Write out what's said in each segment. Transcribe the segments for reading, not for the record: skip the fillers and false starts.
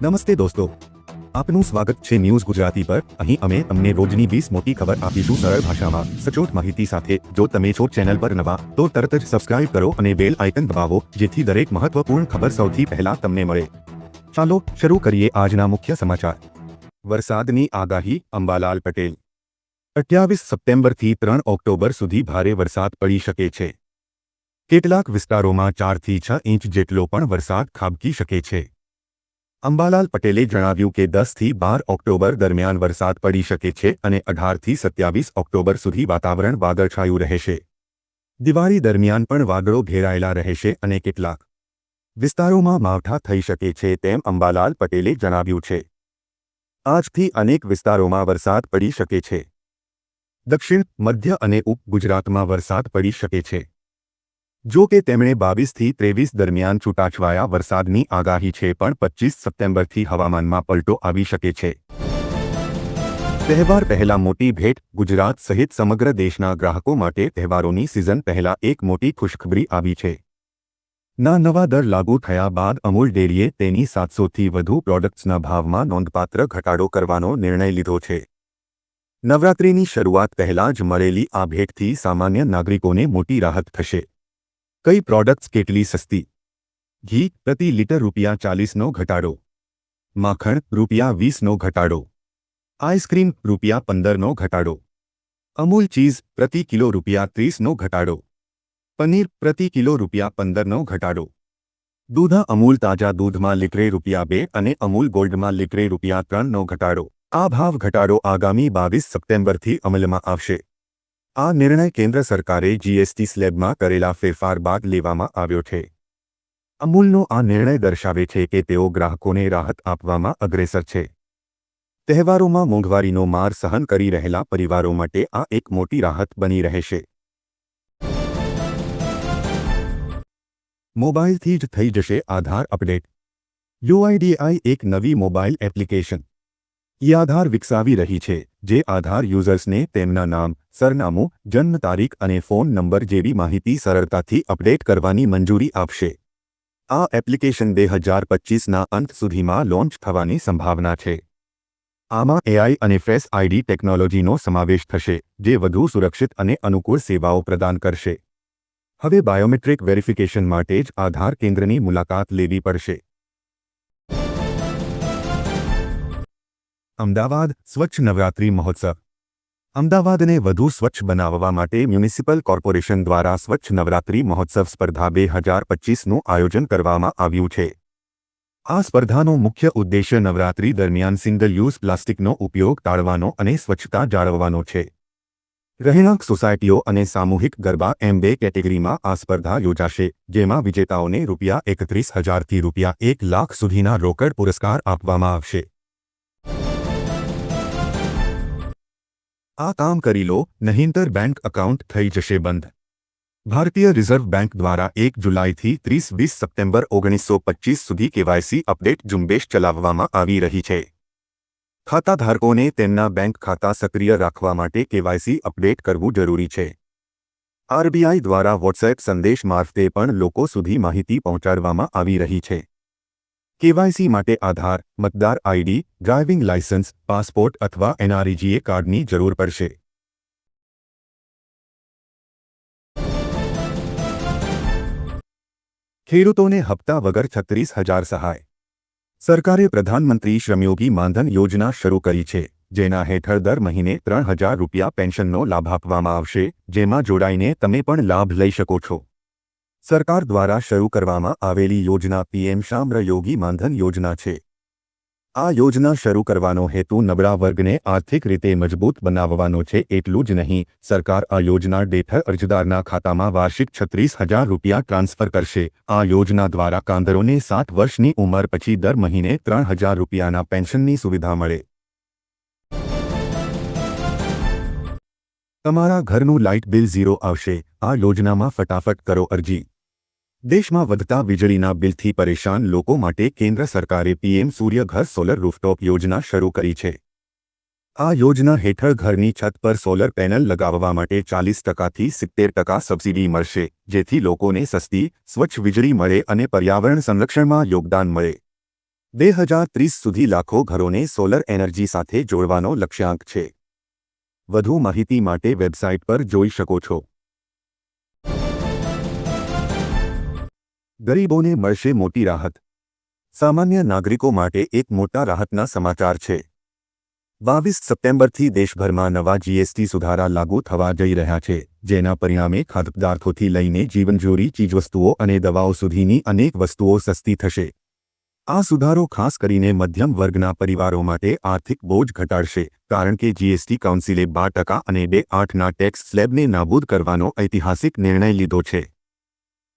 નમસ્તે દોસ્તો, આપનું સ્વાગત છે ન્યૂઝ ગુજરાતી પર। અહીં અમે તમને રોજની 20 મોટી ખબર આપીશું સરળ ભાષામાં સચોટ માહિતી સાથે। જો તમે છો ચેનલ પર નવા તો તરત જ સબસ્ક્રાઇબ કરો અને બેલ આઇકન દબાવો જેથી દરેક મહત્વપૂર્ણ ખબર સૌથી પહેલા તમને મળે। ચાલો શરૂ કરીએ આજના મુખ્ય સમાચાર। વરસાદની આગાહી, અંબાલાલ પટેલ। 28 સપ્ટેમ્બરથી 3 ઓક્ટોબર સુધી ભારે વરસાદ પડી શકે છે। કેટલાક વિસ્તારોમાં 4 થી 6 ઇંચ જેટલો પણ વરસાદ ખાબકી શકે છે। અંબાલાલ પટેલે જણાવ્યું કે 10 થી 12 ઓક્ટોબર દરમિયાન વરસાદ પડી શકે છે અને 18 થી 27 ઓક્ટોબર સુધી વાતાવરણ વાદળછાયું રહેશે। દિવાળી દરમિયાન પણ વાદળો ઘેરાયેલા રહેશે અને કેટલાક વિસ્તારોમાં માવઠા થઈ શકે છે તેમ અંબાલાલ પટેલે જણાવ્યું છે। આજથી અનેક વિસ્તારોમાં વરસાદ પડી શકે છે। દક્ષિણ, મધ્ય અને ઉપ ગુજરાતમાં વરસાદ પડી શકે છે। જો કે તેમણે 22 થી 23 દરમિયાન છૂટાછવાયા વરસાદની આગાહી છે પણ 25 સપ્ટેમ્બરથી હવામાનમાં પલટો આવી શકે છે। તહેવાર પહેલા મોટી ભેટ, ગુજરાત સહિત સમગ્ર દેશના ગ્રાહકો માટે તહેવારોની સિઝન પહેલા એક મોટી ખુશખબરી આવી છે। નવા દર લાગુ થયા બાદ અમૂલ ડેરીએ તેની 700થી વધુ પ્રોડક્ટ્સના ભાવમાં નોંધપાત્ર ઘટાડો કરવાનો નિર્ણય લીધો છે। નવરાત્રિની શરૂઆત પહેલા જ મળેલી આ ભેટથી સામાન્ય નાગરિકોને મોટી રાહત થશે। કઈ પ્રોડક્ટ્સ કેટલી સસ્તી? ઘી પ્રતિ લિટર ₹40નો ઘટાડો, માખણ ₹20નો ઘટાડો, આઈસ્ક્રીમ ₹15નો ઘટાડો, અમૂલ ચીઝ પ્રતિ કિલો ₹30નો ઘટાડો, પનીર પ્રતિ કિલો ₹15નો ઘટાડો, દૂધ અમૂલ તાજા દૂધમાં લીટરે ₹2 અને અમૂલ ગોલ્ડમાં લીટરે ₹3નો ઘટાડો। આ ભાવ ઘટાડો આગામી 22 સપ્ટેમ્બરથી અમલમાં આવશે। આ નિર્ણય કેન્દ્ર સરકારે જીએસટી સ્લેબમાં કરેલા ફેરફાર બાદ લેવામાં આવ્યો છે। અમૂલનો આ નિર્ણય દર્શાવે છે કે તેઓ ગ્રાહકોને રાહત આપવામાં અગ્રેસર છે। તહેવારોમાં મોંઘવારીનો માર સહન કરી રહેલા પરિવારો માટે આ એક મોટી રાહત બની રહેશે। મોબાઈલથી જ થઈ જશે આધાર અપડેટ। યુઆઈડીએઆઈ એક નવી મોબાઈલ એપ્લિકેશન આધાર વિકસાવી રહી છે જે આધાર યુઝર્સને તેમના નામ, સરનામું, જન્મ તારીખ અને ફોન નંબર જેવી માહિતી સરળતાથી અપડેટ કરવાની મંજૂરી આપશે। આ એપ્લિકેશન 2025ના અંત સુધીમાં લોન્ચ થવાની સંભાવના છે। આમાં એઆઈ અને ફેસ આઈડી ટેકનોલોજીનો સમાવેશ થશે જે વધુ સુરક્ષિત અને અનુકૂળ સેવાઓ પ્રદાન કરશે। હવે બાયોમેટ્રિક વેરિફિકેશન માટે જ આધાર કેન્દ્રની મુલાકાત લેવી પડશે। અમદાવાદ સ્વચ્છ નવરાત્રિ મહોત્સવ। અમદાવાદને વધુ સ્વચ્છ બનાવવા માટે મ્યુનિસિપલ કોર્પોરેશન દ્વારા સ્વચ્છ નવરાત્રિ મહોત્સવ સ્પર્ધા 2025નું આયોજન કરવામાં આવ્યું છે। આ સ્પર્ધાનો મુખ્ય ઉદ્દેશ્ય નવરાત્રિ દરમિયાન સિંગલ યુઝ પ્લાસ્ટિકનો ઉપયોગ ટાળવાનો અને સ્વચ્છતા જાળવવાનો છે। રહેણાંક સોસાયટીઓ અને સામૂહિક ગરબા એમ 2 કેટેગરીમાં આ સ્પર્ધા યોજાશે જેમાં વિજેતાઓને ₹31,000થી ₹1 લાખ સુધીના રોકડ પુરસ્કાર આપવામાં આવશે। આ કામ કરી લો, નહીંતર બેંક એકાઉન્ટ થઈ જશે બંધ। ભારતીય રિઝર્વ બેંક દ્વારા 1 જુલાઈથી 30 સપ્ટેમ્બર 1925 સુધી કેવાયસી અપડેટ ઝુંબેશ ચલાવવામાં આવી રહી છે। ખાતાધારકોને તેમના બેંક ખાતા સક્રિય રાખવા માટે કેવાયસી અપડેટ કરવું જરૂરી છે। આરબીઆઈ દ્વારા વોટ્સએપ સંદેશ મારફતે પણ લોકો સુધી માહિતી પહોંચાડવામાં આવી રહી છે। કેવાયસી માટે આધાર, મતદાર આઈડી, ડ્રાઇવિંગ લાયસન્સ, પાસપોર્ટ અથવા એનઆરઈજીએ કાર્ડની જરૂર પડશે। ખેડૂતોને હપ્તા વગર 36,000 સહાય। સરકારે પ્રધાનમંત્રી શ્રમયોગી માનધન યોજના શરૂ કરી છે જેના હેઠળ દર મહિને ₹3,000 પેન્શનનો લાભ આપવામાં આવશે જેમાં જોડાઈને તમે પણ લાભ લઈ શકો છો। સરકાર દ્વારા શરૂ કરવામાં આવેલી યોજના પીએમ શ્રમયોગી માનધન યોજના છે। આ યોજના શરૂ કરવાનો હેતુ નબળા વર્ગને આર્થિક રીતે મજબૂત બનાવવાનો છે। એટલું જ નહીં, સરકાર આ યોજના હેઠળ અરજદારના ખાતામાં વાર્ષિક ₹36,000 ટ્રાન્સફર કરશે। આ યોજના દ્વારા કામદારોને 60 વર્ષની ઉંમર પછી દર મહિને ₹3,000ના પેન્શનની સુવિધા મળે। તમારા ઘરનું લાઇટ બિલ ઝીરો આવશે। આ યોજનામાં ફટાફટ કરો અરજી। દેશમાં વધતા વીજળીના બિલથી પરેશાન લોકો માટે કેન્દ્ર સરકારે પીએમ સૂર્ય ઘર સોલર રૂફટોપ યોજના શરૂ કરી છે। આ યોજના હેઠળ ઘરની છત પર સોલર પેનલ લગાવવા માટે 40%થી 70% સબસિડી મળશે જેથી લોકોને સસ્તી, સ્વચ્છ વીજળી મળે અને પર્યાવરણ સંરક્ષણમાં યોગદાન મળે। 2030 સુધી લાખો ઘરોને સોલર એનર્જી સાથે જોડવાનો લક્ષ્યાંક છે। વધુ માહિતી માટે વેબસાઇટ પર જોઈ શકો છો। ગરીબોને મળશે મોટી રાહત। સામાન્ય નાગરિકો માટે એક મોટા રાહતના સમાચાર છે। 22 સપ્ટેમ્બરથી દેશભરમાં નવા જીએસટી સુધારા લાગુ થવા જઈ રહ્યા છે, જેના પરિણામે ખાદ્યપદાર્થોથી લઈને જીવનજરૂરી ચીજવસ્તુઓ અને દવાઓ સુધીની અનેક વસ્તુઓ સસ્તી થશે। આ સુધારો ખાસ કરીને મધ્યમ વર્ગના પરિવારો માટે આર્થિક બોજ ઘટાડશે, કારણ કે જીએસટી કાઉન્સિલે 12% અને 2.8ના ટેક્સ સ્લેબને નાબૂદ કરવાનો ઐતિહાસિક નિર્ણય લીધો છે।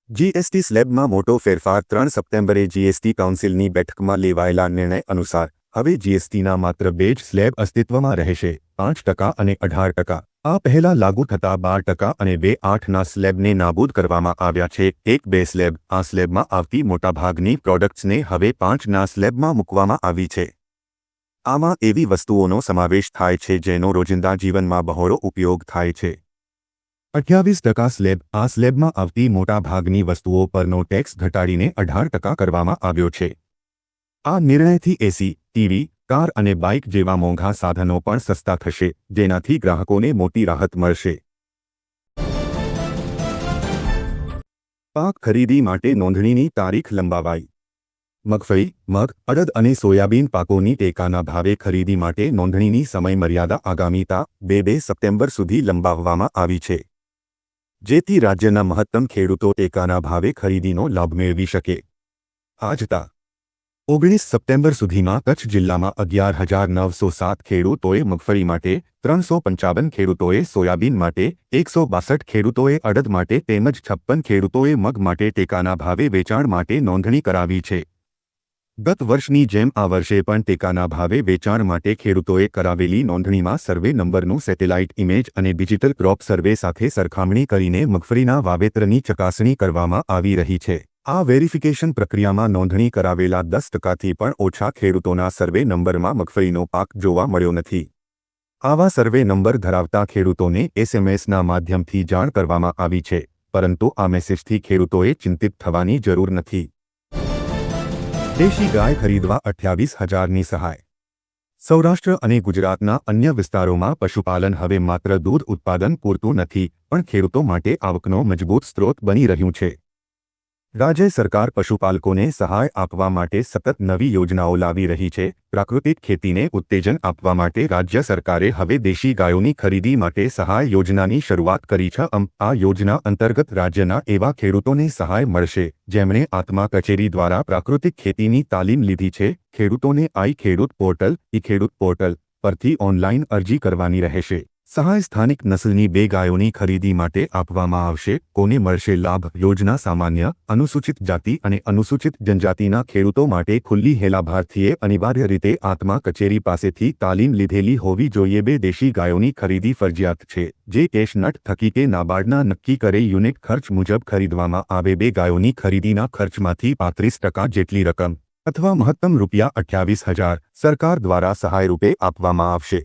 જીએસટી સ્લેબમાં મોટો ફેરફાર 3 સપ્ટેમ્બરે જીએસટી કાઉન્સિલની બેઠકમાં લેવાયેલા નિર્ણય અનુસાર હવે જીએસટીના માત્ર 2 જ સ્લેબ અસ્તિત્વમાં રહેશે, 5% અને 18%। આ પહેલા લાગુ થતા 12% અને 2.8ના સ્લેબને નાબૂદ કરવામાં આવ્યા છે। 1-2 સ્લેબ આ સ્લેબમાં આવતી મોટાભાગની પ્રોડક્ટ્સને હવે 5ના સ્લેબમાં મૂકવામાં આવી છે। આમાં એવી વસ્તુઓનો સમાવેશ થાય છે જેનો રોજિંદા જીવનમાં બહોળો ઉપયોગ થાય છે। 28% સ્લેબ આ સ્લેબમાં આવતી મોટાભાગની વસ્તુઓ પરનો ટેક્સ ઘટાડીને 18% કરવામાં આવ્યો છે। આ નિર્ણયથી એસી, ટીવી, કાર અને બાઇક જેવા મોંઘા સાધનો પણ સસ્તા થશે, જેનાથી ગ્રાહકોને મોટી રાહત મળશે। પાક ખરીદી માટે નોંધણીની તારીખ લંબાવાઈ। મગફળી, મગ, અડદ અને સોયાબીન પાકોની ટેકાના ભાવે ખરીદી માટે નોંધણીની સમયમર્યાદા આગામી તા 2 સપ્ટેમ્બર સુધી લંબાવવામાં આવી છે, જેથી રાજ્યના મહત્તમ ખેડૂતો ટેકાના ભાવે ખરીદીનો લાભ મેળવી શકે। આજતા 19 સપ્ટેમ્બર સુધીમાં કચ્છ જિલ્લામાં 11,907 ખેડૂતોએ મગફળી માટે, 355 ખેડૂતોએ સોયાબીન માટે, 162 ખેડૂતોએ અડદ માટે તેમજ 56 ખેડૂતોએ મગ માટે ટેકાના ભાવે વેચાણ માટે નોંધણી કરાવી છે। ગત વર્ષની જેમ આ વર્ષે પણ ટેકાના ભાવે વેચાણ માટે ખેડૂતોએ કરાવેલી નોંધણીમાં સર્વે નંબરનું સેટેલાઇટ ઇમેજ અને ડિજિટલ ક્રોપ સર્વે સાથે સરખામણી કરીને મગફળીના વાવેતરની ચકાસણી કરવામાં આવી રહી છે। આ વેરિફિકેશન પ્રક્રિયામાં નોંધણી કરાવેલા 10%થી પણ ઓછા ખેડૂતોના સર્વે નંબરમાં મગફળીનો પાક જોવા મળ્યો નથી। આવા સર્વે નંબર ધરાવતા ખેડૂતોને એસએમએસના માધ્યમથી જાણ કરવામાં આવી છે, પરંતુ આ મેસેજથી ખેડૂતોએ ચિંતિત થવાની જરૂર નથી। દેશી ગાય ખરીદવા 28,000ની સહાય। સૌરાષ્ટ્ર અને ગુજરાતના અન્ય વિસ્તારોમાં પશુપાલન હવે માત્ર દૂધ ઉત્પાદન પૂરતું નથી, પણ ખેડૂતો માટે આવકનો મજબૂત સ્ત્રોત બની રહ્યું છે। રાજ્ય સરકાર પશુપાલકોને સહાય આપવા માટે સતત નવી યોજનાઓ લાવી રહી છે। પ્રાકૃતિક ખેતીને ઉત્તેજન આપવા માટે રાજ્ય સરકારે હવે દેશી ગાયોની ખરીદી માટે સહાય યોજનાની શરૂઆત કરી છે। આ યોજના અંતર્ગત રાજ્યના એવા ખેડૂતોને સહાય મળશે જેમણે આત્મા કચેરી દ્વારા પ્રાકૃતિક ખેતીની તાલીમ લીધી છે। ખેડૂતોને આઈ ખેડૂત પોર્ટલ, ઈ ખેડૂત પોર્ટલ પરથી ઓનલાઈન અરજી કરવાની રહેશે। સહાય સ્થાનિક નસ્લની 2 ગાયોની ખરીદી માટે આપવામાં આવશે। કોને મળશે લાભ? યોજના સામાન્ય, અનુસૂચિત જાતિ અને અનુસૂચિત જનજાતિના ખેડૂતો માટે ખુલ્લી છે। લાભાર્થીએ અનિવાર્ય રીતે આત્મા કચેરી પાસેથી તાલીમ લીધેલી હોવી જોઈએ। 2 દેશી ગાયોની ખરીદી ફરજિયાત છે, જે કેશ નટ થકી કે નાબાર્ડના નક્કી કરેલ યુનિટ ખર્ચ મુજબ ખરીદવામાં આવે। 2 ગાયોની ખરીદીના ખર્ચમાંથી 35% જેટલી રકમ અથવા મહત્તમ રૂપિયા 28,000 સરકાર દ્વારા સહાય રૂપે આપવામાં આવશે।